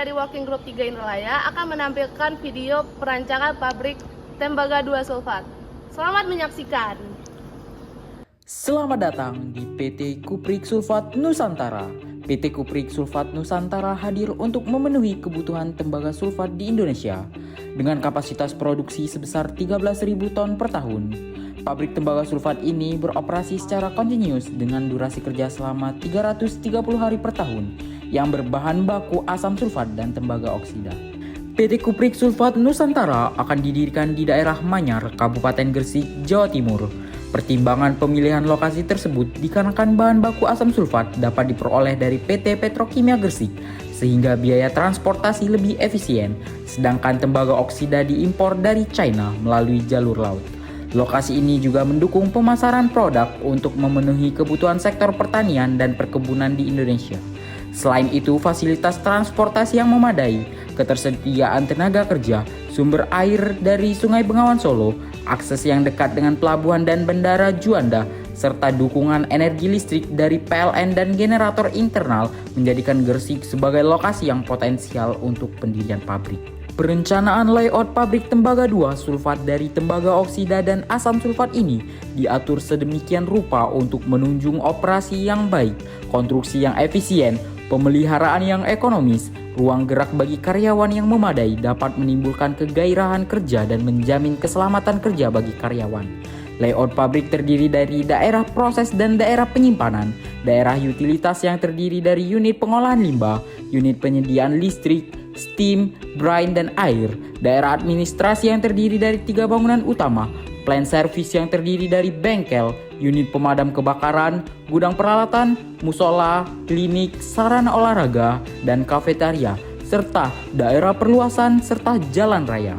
dari Working Group 3 Indralaya akan menampilkan video perancangan pabrik tembaga 2 sulfat. Selamat menyaksikan. Selamat datang di PT Kuprik Sulfat Nusantara. PT Kuprik Sulfat Nusantara hadir untuk memenuhi kebutuhan tembaga sulfat di Indonesia dengan kapasitas produksi sebesar 13.000 ton per tahun. Pabrik tembaga sulfat ini beroperasi secara kontinus dengan durasi kerja selama 330 hari per tahun yang berbahan baku asam sulfat dan tembaga oksida. PT Kuprik Sulfat Nusantara akan didirikan di daerah Manyar, Kabupaten Gresik, Jawa Timur. Pertimbangan pemilihan lokasi tersebut dikarenakan bahan baku asam sulfat dapat diperoleh dari PT Petrokimia Gresik, sehingga biaya transportasi lebih efisien, sedangkan tembaga oksida diimpor dari China melalui jalur laut. Lokasi ini juga mendukung pemasaran produk untuk memenuhi kebutuhan sektor pertanian dan perkebunan di Indonesia. Selain itu, fasilitas transportasi yang memadai, ketersediaan tenaga kerja, sumber air dari Sungai Bengawan Solo, akses yang dekat dengan pelabuhan dan bandara Juanda, serta dukungan energi listrik dari PLN dan generator internal menjadikan Gresik sebagai lokasi yang potensial untuk pendirian pabrik. Perencanaan layout pabrik tembaga 2 sulfat dari tembaga oksida dan asam sulfat ini diatur sedemikian rupa untuk menunjang operasi yang baik, konstruksi yang efisien, pemeliharaan yang ekonomis, ruang gerak bagi karyawan yang memadai dapat menimbulkan kegairahan kerja dan menjamin keselamatan kerja bagi karyawan. Layout pabrik terdiri dari daerah proses dan daerah penyimpanan, daerah utilitas yang terdiri dari unit pengolahan limbah, unit penyediaan listrik, steam, brine, dan air, daerah administrasi yang terdiri dari 3 bangunan utama, plant service yang terdiri dari bengkel, unit pemadam kebakaran, gudang peralatan, musola, klinik, sarana olahraga, dan kafetaria, serta daerah perluasan serta jalan raya.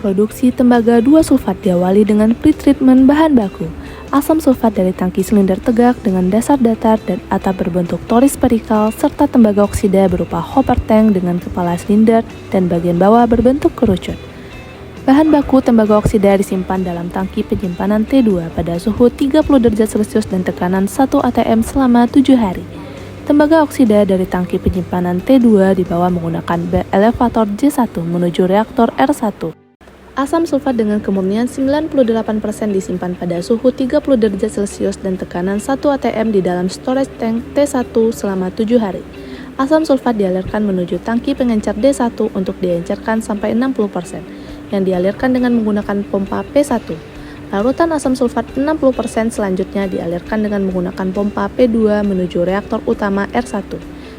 Produksi tembaga 2 sulfat diawali dengan pretreatment bahan baku. Asam sulfat dari tangki silinder tegak dengan dasar datar dan atap berbentuk toris spherical serta tembaga oksida berupa hopper tank dengan kepala silinder dan bagian bawah berbentuk kerucut. Bahan baku tembaga oksida disimpan dalam tangki penyimpanan T2 pada suhu 30 derajat Celcius dan tekanan 1 atm selama 7 hari. Tembaga oksida dari tangki penyimpanan T2 dibawa menggunakan elevator J1 menuju reaktor R1. Asam sulfat dengan kemurnian 98% disimpan pada suhu 30 derajat Celcius dan tekanan 1 atm di dalam storage tank T1 selama 7 hari. Asam sulfat dialirkan menuju tangki pengencer D1 untuk diencerkan sampai 60%, yang dialirkan dengan menggunakan pompa P1. Larutan asam sulfat 60% selanjutnya dialirkan dengan menggunakan pompa P2 menuju reaktor utama R1,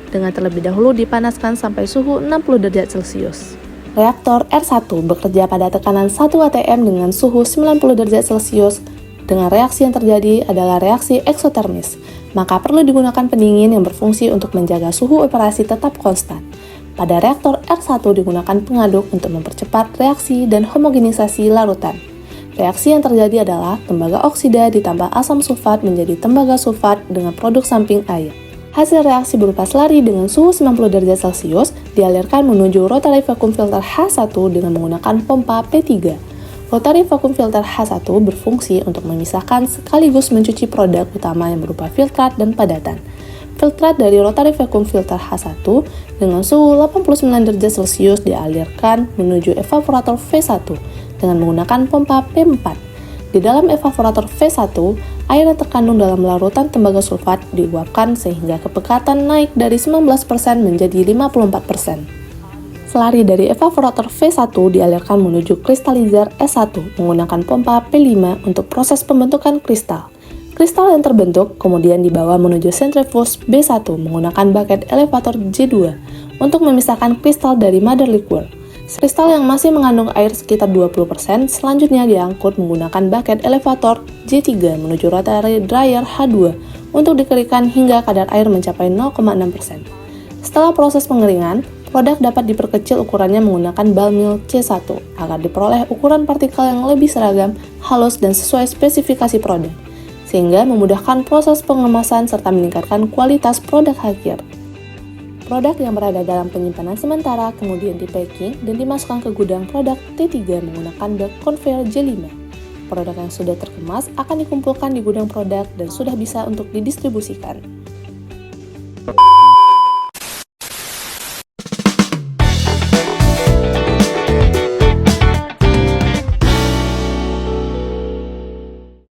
dengan terlebih dahulu dipanaskan sampai suhu 60 derajat Celcius. Reaktor R1 bekerja pada tekanan 1 atm dengan suhu 90 derajat Celcius. Dengan reaksi yang terjadi adalah reaksi eksotermis, maka perlu digunakan pendingin yang berfungsi untuk menjaga suhu operasi tetap konstan. Pada reaktor R1 digunakan pengaduk untuk mempercepat reaksi dan homogenisasi larutan. Reaksi yang terjadi adalah tembaga oksida ditambah asam sulfat menjadi tembaga sulfat dengan produk samping air. Hasil reaksi berupa slari dengan suhu 90 derajat Celcius dialirkan menuju rotary vacuum filter H1 dengan menggunakan pompa P3. Rotary vacuum filter H1 berfungsi untuk memisahkan sekaligus mencuci produk utama yang berupa filtrat dan padatan. Filtrat dari rotary vacuum filter H1 dengan suhu 89 derajat Celcius dialirkan menuju evaporator V1 dengan menggunakan pompa P4. Di dalam evaporator V1, air yang terkandung dalam larutan tembaga sulfat diuapkan sehingga kepekatan naik dari 19% menjadi 54%. Slari dari evaporator V1 dialirkan menuju kristalizer S1 menggunakan pompa P5 untuk proses pembentukan kristal. Kristal yang terbentuk kemudian dibawa menuju sentrifuge B1 menggunakan bucket elevator J2 untuk memisahkan kristal dari mother liquor. Kristal yang masih mengandung air sekitar 20% selanjutnya diangkut menggunakan bucket elevator J3 menuju rotary dryer H2 untuk dikeringkan hingga kadar air mencapai 0,6%. Setelah proses pengeringan, produk dapat diperkecil ukurannya menggunakan ball mill C1 agar diperoleh ukuran partikel yang lebih seragam, halus, dan sesuai spesifikasi produk, sehingga memudahkan proses pengemasan serta meningkatkan kualitas produk akhir. Produk yang berada dalam penyimpanan sementara kemudian di-packing dan dimasukkan ke gudang produk T3 menggunakan belt conveyor J5. Produk yang sudah terkemas akan dikumpulkan di gudang produk dan sudah bisa untuk didistribusikan.